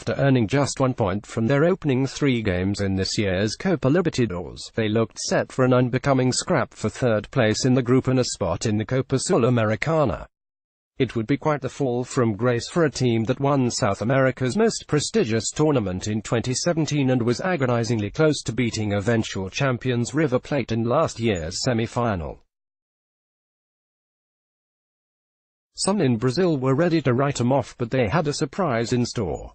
After earning just 1 point from their opening 3 games in this year's Copa Libertadores, they looked set for an unbecoming scrap for third place in the group and a spot in the Copa Sudamericana. It would be quite the fall from grace for a team that won South America's most prestigious tournament in 2017 and was agonizingly close to beating eventual champions River Plate in last year's semi-final. Some in Brazil were ready to write them off, but they had a surprise in store.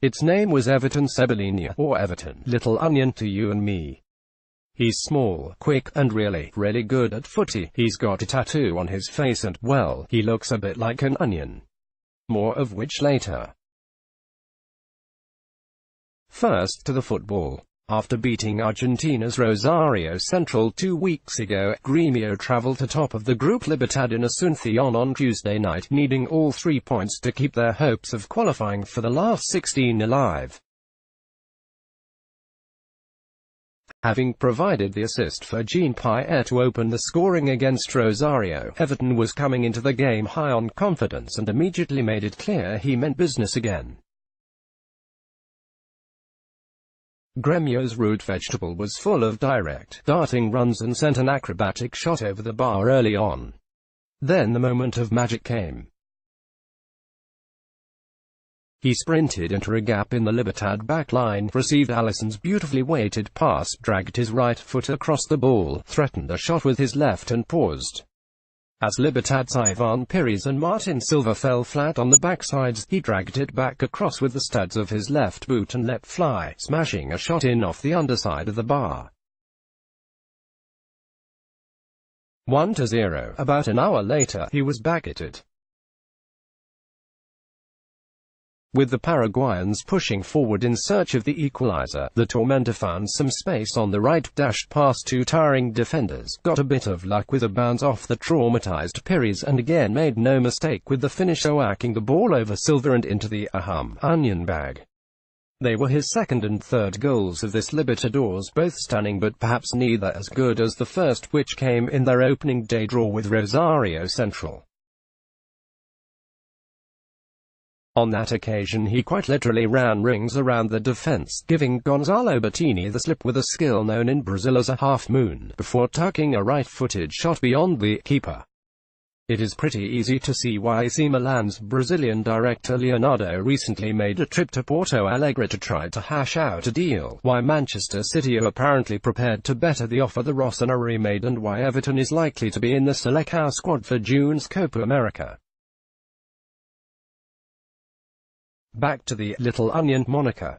Its name was Everton Cebolinha, or Everton Little Onion to you and me. He's small, quick, and really good at footy. He's got a tattoo on his face and, well, he looks a bit like an onion. More of which later. First to the football. After beating Argentina's Rosario Central 2 weeks ago, Grêmio traveled to top of the group Libertad in Asunción on Tuesday night, needing all 3 points to keep their hopes of qualifying for the last 16 alive. Having provided the assist for Jean-Pierre to open the scoring against Rosario, Everton was coming into the game high on confidence and immediately made it clear he meant business again. Grêmio's root vegetable was full of direct, darting runs and sent an acrobatic shot over the bar early on. Then the moment of magic came. He sprinted into a gap in the Libertad backline, received Alisson's beautifully weighted pass, dragged his right foot across the ball, threatened a shot with his left and paused. As Libertad's Ivan Pires and Martin Silva fell flat on the backsides, he dragged it back across with the studs of his left boot and let fly, smashing a shot in off the underside of the bar. 1-0. About an hour later, he was back at it. With the Paraguayans pushing forward in search of the equalizer, the Tormenta found some space on the right, dashed past 2 tiring defenders, got a bit of luck with a bounce off the traumatized Pires, and again made no mistake with the finisher whacking the ball over Silva and into the onion bag. They were his second and third goals of this Libertadores, both stunning but perhaps neither as good as the first, which came in their opening day draw with Rosario Central. On that occasion he quite literally ran rings around the defense, giving Gonzalo Bettini the slip with a skill known in Brazil as a half-moon, before tucking a right-footed shot beyond the keeper. It is pretty easy to see why AC Milan's Brazilian director Leonardo recently made a trip to Porto Alegre to try to hash out a deal, why Manchester City are apparently prepared to better the offer the Rossoneri made, and why Everton is likely to be in the Selecao squad for June's Copa America. Back to the Little Onion moniker.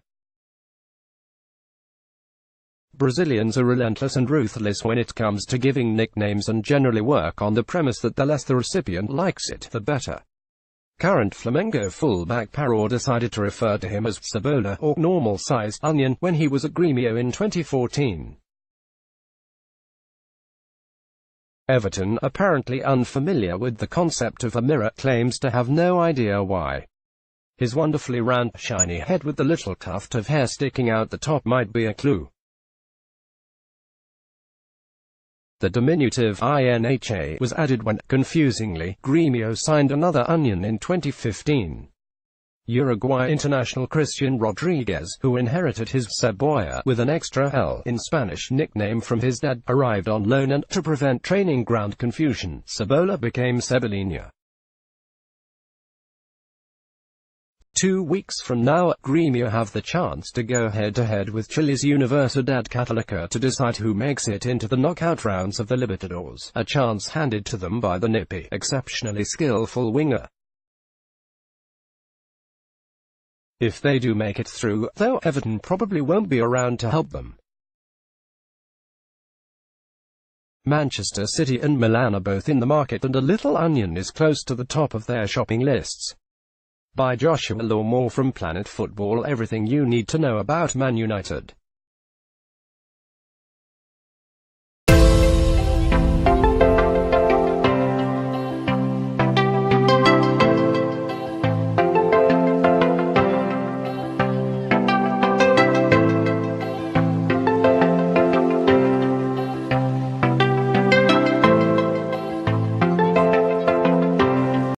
Brazilians are relentless and ruthless when it comes to giving nicknames and generally work on the premise that the less the recipient likes it, the better. Current Flamengo fullback Paror decided to refer to him as Cebola, or normal-sized onion, when he was at Grêmio in 2014. Everton, apparently unfamiliar with the concept of a mirror, claims to have no idea why. His wonderfully round, shiny head with the little tuft of hair sticking out the top might be a clue. The diminutive INHA was added when, confusingly, Grêmio signed another onion in 2015. Uruguay international Christian Rodriguez, who inherited his Cebolla with an extra L in Spanish nickname from his dad, arrived on loan, and, to prevent training ground confusion, Cebolla became Cebolinha. 2 weeks from now, Grêmio have the chance to go head-to-head with Chile's Universidad Católica to decide who makes it into the knockout rounds of the Libertadores, a chance handed to them by the nippy, exceptionally skillful winger. If they do make it through, though, Everton probably won't be around to help them. Manchester City and Milan are both in the market, and a Little Onion is close to the top of their shopping lists. By Joshua Law, more from Planet Football. Everything you need to know about Man United.